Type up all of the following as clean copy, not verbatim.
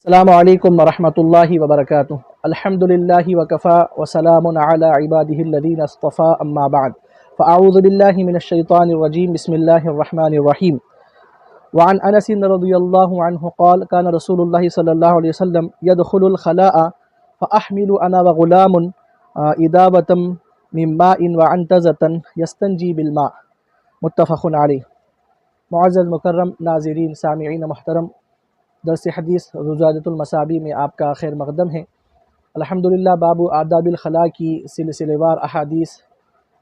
السلام علیکم ورحمۃ اللہ وبرکاتہ۔ الحمد للہ وکفا وسلام علی عبادہ الذین اصطفى اما بعد فاعوذ باللہ من الشیطان الرجیم بسم اللہ الرحمن الرحیم۔ وعن انس رضی اللہ عنہ قال کان رسول اللہ صلی اللہ علیہ وسلم يدخل الخلاء فاحمل انا وغلام اداوة من ماء وعنتزة يستنجی بالماء، متفق علیہ۔ معزز مکرم ناظرین سامعین محترم، درس حدیث زجاجۃ المصابیح میں آپ کا خیر مقدم ہے۔ الحمدللہ باب آداب الخلاء کی سلسلہ وار احادیث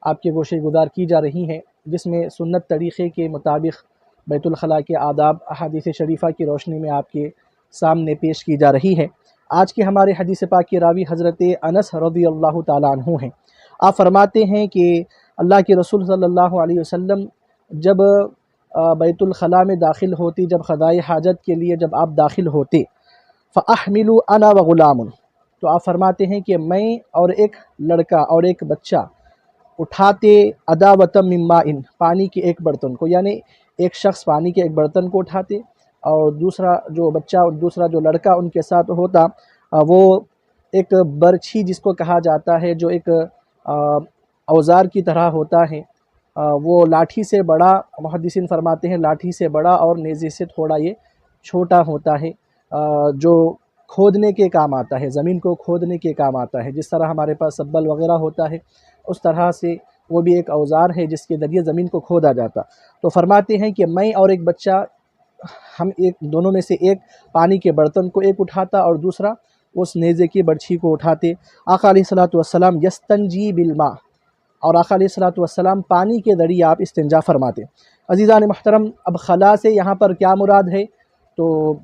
آپ کے گوشے گزار کی جا رہی ہیں، جس میں سنت طریقے کے مطابق بیت الخلاء کے آداب احادیث شریفہ کی روشنی میں آپ کے سامنے پیش کی جا رہی ہے۔ آج کے ہمارے حدیث پاک کے راوی حضرت انس رضی اللہ تعالیٰ عنہ ہیں۔ آپ فرماتے ہیں کہ اللہ کے رسول صلی اللہ علیہ وسلم جب بیت الخلاء میں داخل ہوتی، جب قضائے حاجت کے لیے جب آپ داخل ہوتے، فَأَحْمِلُ أَنَا وَغُلَامٌ، تو آپ فرماتے ہیں کہ میں اور ایک لڑکا اور ایک بچہ اٹھاتے أَدَاوَةً مِّن مَّاءٍ، پانی کے ایک برتن کو، یعنی ایک شخص پانی کے ایک برتن کو اٹھاتے اور دوسرا جو بچہ اور دوسرا جو لڑکا ان کے ساتھ ہوتا، وہ ایک برچھی جس کو کہا جاتا ہے، جو ایک اوزار کی طرح ہوتا ہے، وہ لاٹھی سے بڑا، محدثین فرماتے ہیں لاٹھی سے بڑا اور نیزے سے تھوڑا یہ چھوٹا ہوتا ہے، جو کھودنے کے کام آتا ہے، زمین کو کھودنے کے کام آتا ہے۔ جس طرح ہمارے پاس سبل وغیرہ ہوتا ہے، اس طرح سے وہ بھی ایک اوزار ہے جس کے ذریعے زمین کو کھودا جاتا۔ تو فرماتے ہیں کہ میں اور ایک بچہ، ہم ایک دونوں میں سے ایک پانی کے برتن کو ایک اٹھاتا اور دوسرا اس نیزے کی برچھی کو اٹھاتے۔ آقا علیہ الصلوۃ والسلام یستنجی بالماء، اور آقا علیہ الصلوۃ والسلام پانی کے ذریعے آپ استنجا فرماتے۔ عزیزان محترم، اب خلا سے یہاں پر کیا مراد ہے؟ تو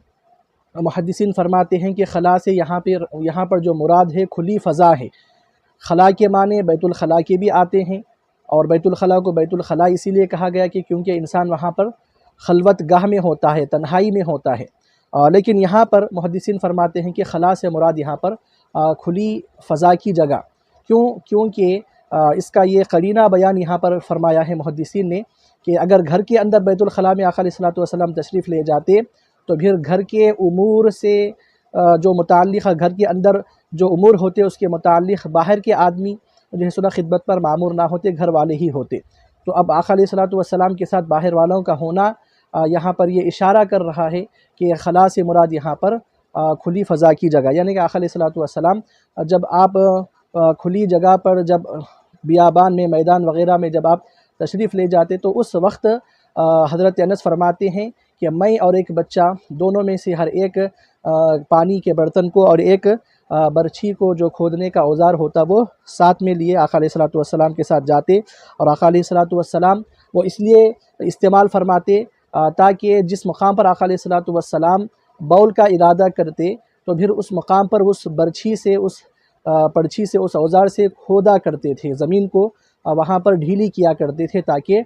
محدثین فرماتے ہیں کہ خلا سے یہاں پر جو مراد ہے کھلی فضا ہے۔ خلا کے معنی بیت الخلاء کے بھی آتے ہیں، اور بیت الخلاء کو بیت الخلاء اسی لیے کہا گیا کہ کیونکہ انسان وہاں پر خلوت گاہ میں ہوتا ہے، تنہائی میں ہوتا ہے۔ لیکن یہاں پر محدثین فرماتے ہیں کہ خلا سے مراد یہاں پر کھلی فضا کی جگہ، کیونکہ اس کا یہ قرینہ بیان یہاں پر فرمایا ہے محدثین نے کہ اگر گھر کے اندر بیت الخلاء میں آقا علیہ الصلوۃ والسلام تشریف لے جاتے تو پھر گھر کے امور سے جو متعلق گھر کے اندر جو امور ہوتے اس کے متعلق باہر کے آدمی جو ہے صلح خدمت پر معمور نہ ہوتے، گھر والے ہی ہوتے۔ تو اب آقا علیہ الصلوۃ والسلام کے ساتھ باہر والوں کا ہونا یہاں پر یہ اشارہ کر رہا ہے کہ خلا سے مراد یہاں پر کھلی فضا کی جگہ، یعنی کہ آقا علیہ الصلوۃ والسلام جب آپ کھلی جگہ پر، جب بیابان میں، میدان وغیرہ میں جب آپ تشریف لے جاتے تو اس وقت حضرت انس فرماتے ہیں کہ میں اور ایک بچہ دونوں میں سے ہر ایک پانی کے برتن کو اور ایک برچھی کو جو کھودنے کا اوزار ہوتا وہ ساتھ میں لیے آقا علیہ الصلوۃ والسلام کے ساتھ جاتے، اور آقا علیہ الصلوۃ والسلام وہ اس لیے استعمال فرماتے تاکہ جس مقام پر آقا علیہ الصلوۃ والسلام بول کا ارادہ کرتے تو پھر اس مقام پر اس برچھی سے، اس پرچھی سے، اس اوزار سے کھودا کرتے تھے، زمین کو وہاں پر ڈھیلی کیا کرتے تھے تاکہ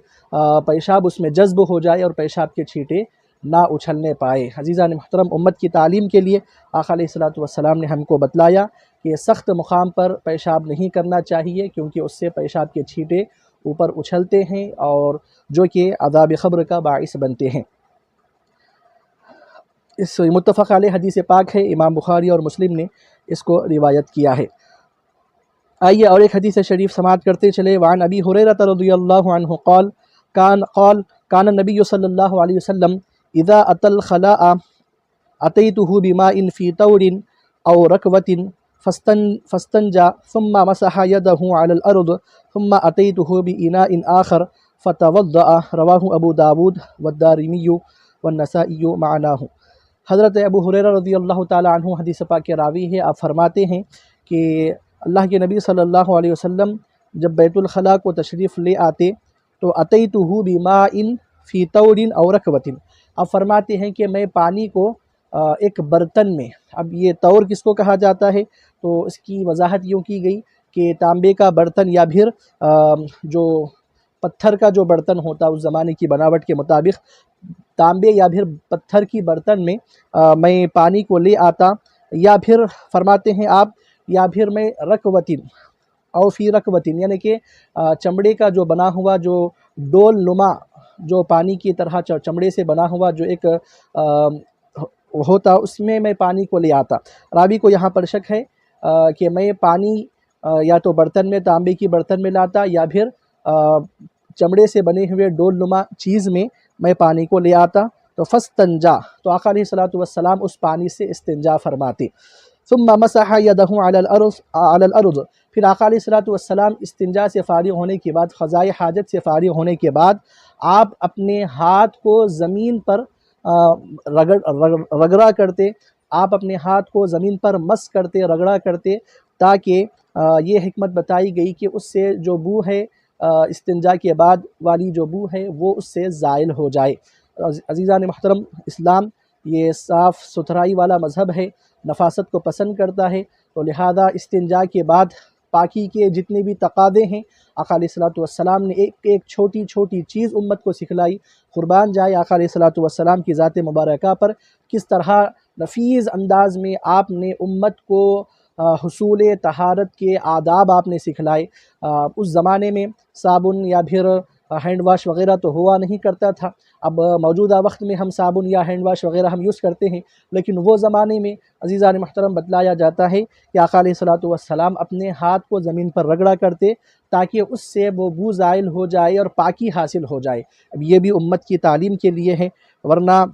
پیشاب اس میں جذب ہو جائے اور پیشاب کے چھینٹے نہ اچھلنے پائے۔ عزیزان محترم، امت کی تعلیم کے لیے آقا علیہ الصلوۃ والسلام نے ہم کو بتلایا کہ سخت مقام پر پیشاب نہیں کرنا چاہیے، کیونکہ اس سے پیشاب کے چھینٹے اوپر اچھلتے ہیں اور جو کہ عذاب قبر کا باعث بنتے ہیں۔ اس متفق علیہ حدیث پاک ہے، امام بخاری اور مسلم نے اس کو روایت کیا ہے۔ آئیے اور ایک حدیث شریف سماعت کرتے چلے۔ وعن ابی ہریرہ رضی اللہ عنہ قال کان النبی صلی اللہ علیہ وسلم اذا اتى الخلاء اتيته بماء في طور او ركوة فاستنجى ثم مسح يده على الارض ثم اتيته بإناء آخر فتوضأ، رواہ ابو داود والدارمی والنسائی معناه۔ حضرت ابو ہریرہ رضی اللہ تعالی عنہ حدیث پاک کے راوی ہے۔ آپ فرماتے ہیں کہ اللہ کے نبی صلی اللہ علیہ وسلم جب بیت الخلاء کو تشریف لے آتے تو اتیتہ بماء فی طور او رکوۃ، اب فرماتے ہیں کہ میں پانی کو ایک برتن میں، اب یہ طور کس کو کہا جاتا ہے تو اس کی وضاحت یوں کی گئی کہ تانبے کا برتن یا پھر جو پتھر کا جو برتن ہوتا اس زمانے کی بناوٹ کے مطابق، تانبے یا پھر پتھر کی برتن میں میں پانی کو لے آتا، یا پھر فرماتے ہیں آپ، یا پھر میں رکوتن او فی رکوتن، یعنی کہ چمڑے کا جو بنا ہوا جو ڈول نما جو پانی کی طرح چمڑے سے بنا ہوا جو ایک ہوتا اس میں میں پانی کو لے آتا۔ راوی کو یہاں پر شک ہے کہ میں پانی یا تو برتن میں، تانبے کی برتن میں لاتا، یا پھر چمڑے سے بنے ہوئے ڈول نما چیز میں پانی کو لے آتا۔ تو فاستنجا، تو آقا علیہ الصلوۃ والسلام اس پانی سے استنجا فرماتے۔ ثم مسح یدہ علی الارض، پھر آقا علیہ الصلوۃ والسلام استنجا سے فارغ ہونے کے بعد، قضائے حاجت سے فارغ ہونے کے بعد، آپ اپنے ہاتھ کو زمین پر رگڑا کرتے، آپ اپنے ہاتھ کو زمین پر مس کرتے، رگڑا کرتے، تاکہ یہ حکمت بتائی گئی کہ اس سے جو بو ہے، استنجا کے بعد والی جو بو ہے وہ اس سے زائل ہو جائے۔ عزیزان محترم، اسلام یہ صاف ستھرائی والا مذہب ہے، نفاست کو پسند کرتا ہے، تو لہذا استنجا کے بعد پاکی کے جتنے بھی تقاضے ہیں، آقا علیہ الصلوۃ والسلام نے ایک چھوٹی چھوٹی چیز امت کو سکھلائی۔ قربان جائے آقا علیہ الصلوۃ والسلام کی ذات مبارکہ پر، کس طرح نفیس انداز میں آپ نے امت کو حصول طہارت کے آداب آپ نے سکھلائے۔ اس زمانے میں صابن یا پھر ہینڈ واش وغیرہ تو ہوا نہیں کرتا تھا۔ اب موجودہ وقت میں ہم صابن یا ہینڈ واش وغیرہ ہم یوز کرتے ہیں، لیکن وہ زمانے میں عزیزان محترم بتلایا جاتا ہے کہ آقا علیہ الصلوۃ والسلام اپنے ہاتھ کو زمین پر رگڑا کرتے، تاکہ اس سے وہ بو زائل ہو جائے اور پاکی حاصل ہو جائے۔ اب یہ بھی امت کی تعلیم کے لیے ہے، ورنہ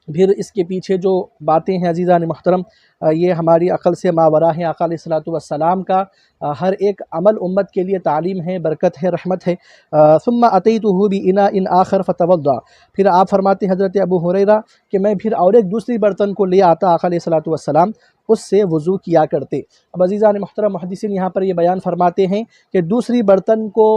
پھر اس کے پیچھے جو باتیں ہیں عزیزان محترم، یہ ہماری عقل سے ماورا ہیں۔ آقا علیہ الصلوۃ والسلام کا ہر ایک عمل امت کے لیے تعلیم ہے، برکت ہے، رحمت ہے۔ ثم اتیتہ باناء آخر فتوضا، پھر آپ فرماتے حضرت ابو ہریرہ کہ میں پھر اور ایک دوسری برتن کو لے آتا آقا علیہ الصلوۃ والسلام، اس سے وضو کیا کرتے۔ اب عزیزان محترم، محدثین یہاں پر یہ بیان فرماتے ہیں کہ دوسری برتن کو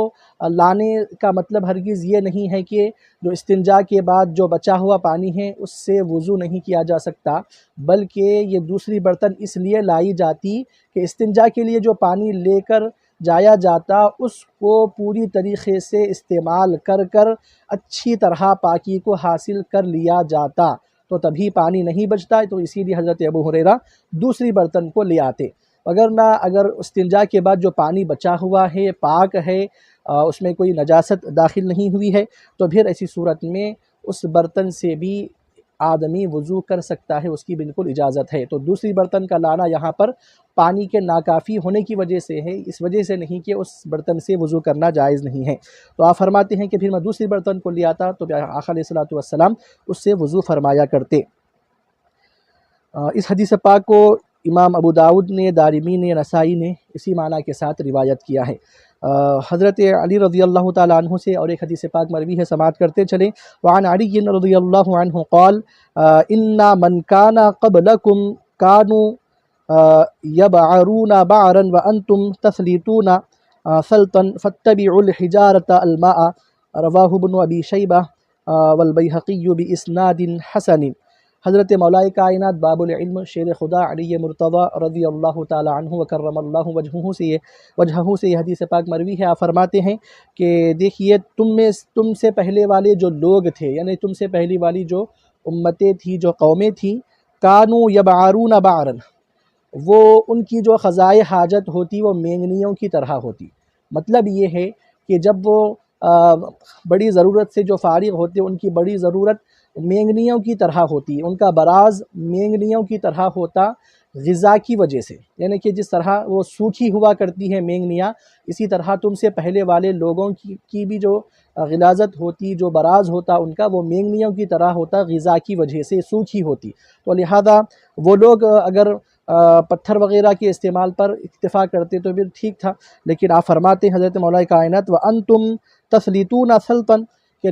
لانے کا مطلب ہرگز یہ نہیں ہے کہ جو استنجا کے بعد جو بچا ہوا پانی ہے اس سے وضو نہیں کیا جا سکتا، بلکہ یہ دوسری برتن اس لیے لائی جاتی کہ استنجا کے لیے جو پانی لے کر جایا جاتا اس کو پوری طریقے سے استعمال کر کر اچھی طرح پاکی کو حاصل کر لیا جاتا، تو تبھی پانی نہیں بچتا، تو اسی لیے حضرت ابو ہریرہ دوسری برتن کو لے آتے۔ وگرنہ اگر استنجا کے بعد جو پانی بچا ہوا ہے، پاک ہے، اس میں کوئی نجاست داخل نہیں ہوئی ہے، تو پھر ایسی صورت میں اس برتن سے بھی آدمی وضو کر سکتا ہے، اس کی بالکل اجازت ہے۔ تو دوسری برتن کا لانا یہاں پر پانی کے ناکافی ہونے کی وجہ سے ہے، اس وجہ سے نہیں کہ اس برتن سے وضو کرنا جائز نہیں ہے۔ تو آپ فرماتے ہیں کہ پھر میں دوسری برتن کو لے آتا تو آقا علیہ الصلوۃ والسلام اس سے وضو فرمایا کرتے۔ اس حدیث پاک کو امام ابو داؤد نے، دارمی نے، نسائی نے اسی معنی کے ساتھ روایت کیا ہے۔ حضرت علی رضی اللہ تعالیٰ عنہ سے اور ایک حدیث پاک مروی ہے، سماعت کرتے چلیں۔ وعن علی رضی اللہ عنہ قال ان من کان قبلکم کانوا یبعرون بعرا وانتم تثلیتون سلطا فاتبعوا الحجارة الماء، رواہ ابن ابی شیبہ والبیہقی باسناد حسن۔ حضرت مولا کائنات باب العلم شیر خدا علی مرتضیٰ رضی اللہ تعالی عنہ وکرم اللہ وجہہ سے یہ حدیث پاک مروی ہے۔ آپ فرماتے ہیں کہ دیکھیے تم سے پہلے والے جو لوگ تھے، یعنی تم سے پہلی والی جو امتیں تھیں، جو قومیں تھیں، کانوا یبعرون بعرا، وہ ان کی جو قضائے حاجت ہوتی وہ مینگنیوں کی طرح ہوتی۔ مطلب یہ ہے کہ جب وہ بڑی ضرورت سے جو فارغ ہوتے، ان کی بڑی ضرورت مینگنیوں کی طرح ہوتی، ان کا براز مینگنیوں کی طرح ہوتا غذا کی وجہ سے، یعنی کہ جس طرح وہ سوکھی ہوا کرتی ہے مینگنیاں، اسی طرح تم سے پہلے والے لوگوں کی بھی جو غلاظت ہوتی، جو براز ہوتا ان کا، وہ مینگنیوں کی طرح ہوتا، غذا کی وجہ سے سوکھی ہوتی۔ تو لہذا وہ لوگ اگر پتھر وغیرہ کے استعمال پر اکتفا کرتے تو پھر ٹھیک تھا، لیکن آپ فرماتے حضرت مولا کائنات وَأَنْتُمْ تَثْلِتُونَ سَلْطًا، کہ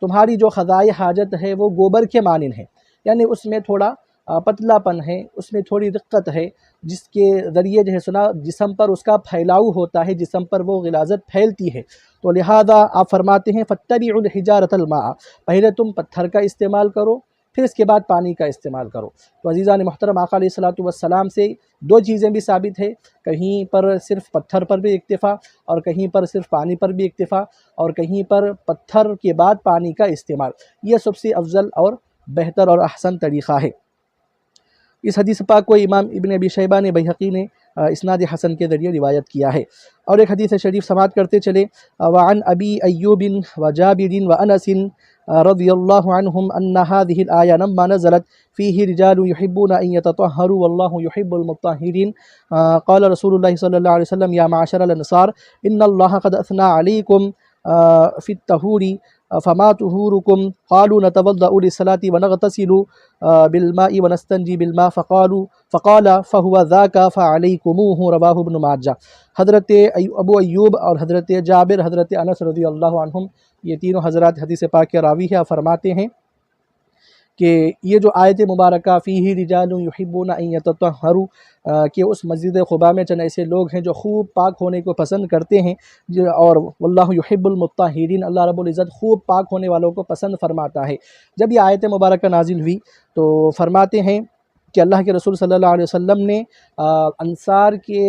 تمہاری جو قضائے حاجت ہے وہ گوبر کے مانند ہے، یعنی اس میں تھوڑا پتلا پن ہے، اس میں تھوڑی رقت ہے، جس کے ذریعے جو ہے سنا جسم پر اس کا پھیلاؤ ہوتا ہے، جسم پر وہ غلاظت پھیلتی ہے۔ تو لہذا آپ فرماتے ہیں فَاتَّبِعُوا الْحِجَارَةَ الْمَاءَ، پہلے تم پتھر کا استعمال کرو، پھر اس کے بعد پانی کا استعمال کرو۔ تو عزیزان محترم، آقا علیہ الصلوۃ والسلام سے دو چیزیں بھی ثابت ہے، کہیں پر صرف پتھر پر بھی اکتفا، اور کہیں پر صرف پانی پر بھی اکتفا، اور کہیں پر پتھر کے بعد پانی کا استعمال۔ یہ سب سے افضل اور بہتر اور احسن طریقہ ہے۔ اس حدیث پاک کو امام ابن ابی شیبہ نے، بیہقی نے اسناد حسن کے ذریعے روایت کیا ہے۔ اور ایک حدیث شریف سماعت کرتے چلے۔ وعن ابی ایوب وجابر وانس رضی اللہ عنہم ان هذه الآیہ لما نزلت فیہ رجال یحبون ان یتطہروا واللہ یحب المطہرین قال رسول اللہ صلی اللہ علیہ وسلم یا معاشر الانصار ان اللہ قد اثنى علیکم فی الطہور فما طہورکم قالوا نتوضأ للصلاة ونغتسل بالماء ونستنجی بالماء فقال فهو ذاك فعلیکموہ رواہ ابن ماجہ۔ حضرت ابو ایوب اور حضرت جابر حضرت انس رضی اللہ عنہم یہ تینوں حضرات حدیث پاک کے راوی ہیں، فرماتے ہیں کہ یہ جو آیت مبارکہ فیہ رجال یحبون ان یتطہروا کہ اس مسجد قباء میں چند ایسے لوگ ہیں جو خوب پاک ہونے کو پسند کرتے ہیں، اور واللہ یحب المطہرین، اللہ رب العزت خوب پاک ہونے والوں کو پسند فرماتا ہے۔ جب یہ آیت مبارکہ نازل ہوئی تو فرماتے ہیں کہ اللہ کے رسول صلی اللہ علیہ وسلم نے انصار کے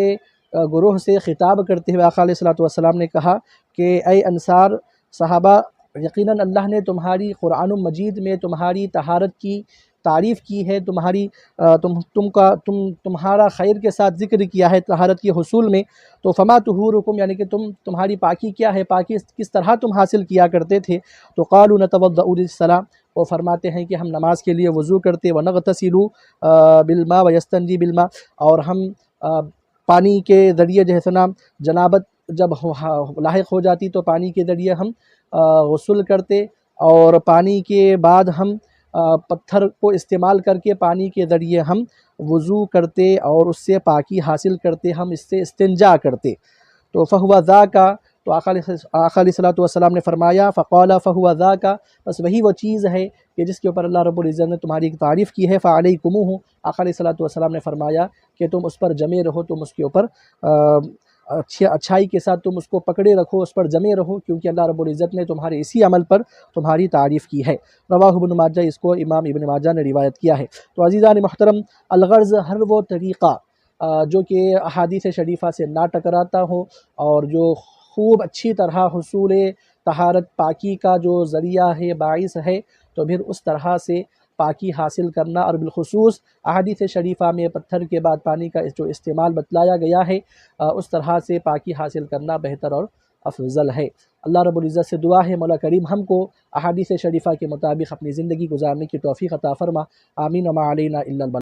گروہ سے خطاب کرتے ہوئے آقا علیہ السلام نے کہا کہ اے انصار صحابہ، یقیناً اللہ نے تمہاری قرآن مجید میں تمہاری طہارت کی تعریف کی ہے، تمہارا خیر کے ساتھ ذکر کیا ہے طہارت کے حصول میں، تو فما طہورکم یعنی کہ تمہاری پاکی کیا ہے، پاکی کس طرح تم حاصل کیا کرتے تھے؟ تو قالوا نتوضأ للصلاة، وہ فرماتے ہیں کہ ہم نماز کے لیے وضو کرتے، ونغتسل بالماء ویستنجی بالماء، اور ہم پانی کے ذریعے جیسے نا جنابت جب لاحق ہو جاتی تو پانی کے ذریعے ہم غسل کرتے، اور پانی کے بعد ہم پتھر کو استعمال کر کے پانی کے ذریعے ہم وضو کرتے اور اس سے پاکی حاصل کرتے، ہم اس سے استنجا کرتے۔ تو فہو ذاک، تو آقا علیہ السلام نے فرمایا فقال فہو ذاک، بس وہی وہ چیز ہے کہ جس کے اوپر اللہ رب العزت نے تمہاری تعریف کی ہے، فعلیکموہ، آقا علیہ السلام نے فرمایا کہ تم اس پر جمے رہو، تم اس کے اوپر اچھائی کے ساتھ تم اس کو پکڑے رکھو، اس پر جمے رہو، کیونکہ اللہ رب العزت نے تمہارے اسی عمل پر تمہاری تعریف کی ہے۔ رواہ ابن ماجہ، اس کو امام ابن ماجہ نے روایت کیا ہے۔ تو عزیزان محترم، الغرض ہر وہ طریقہ جو کہ احادیث شریفہ سے نہ ٹکراتا ہو اور جو خوب اچھی طرح حصول طہارت پاکی کا جو ذریعہ ہے، باعث ہے، تو پھر اس طرح سے پاکی حاصل کرنا، اور بالخصوص احادیث شریفہ میں پتھر کے بعد پانی کا جو استعمال بتلایا گیا ہے، اس طرح سے پاکی حاصل کرنا بہتر اور افضل ہے۔ اللہ رب العزت سے دعا ہے مولا کریم ہم کو احادیث شریفہ کے مطابق اپنی زندگی گزارنے کی توفیق عطا فرما، آمین وما علینا الا البلاغ۔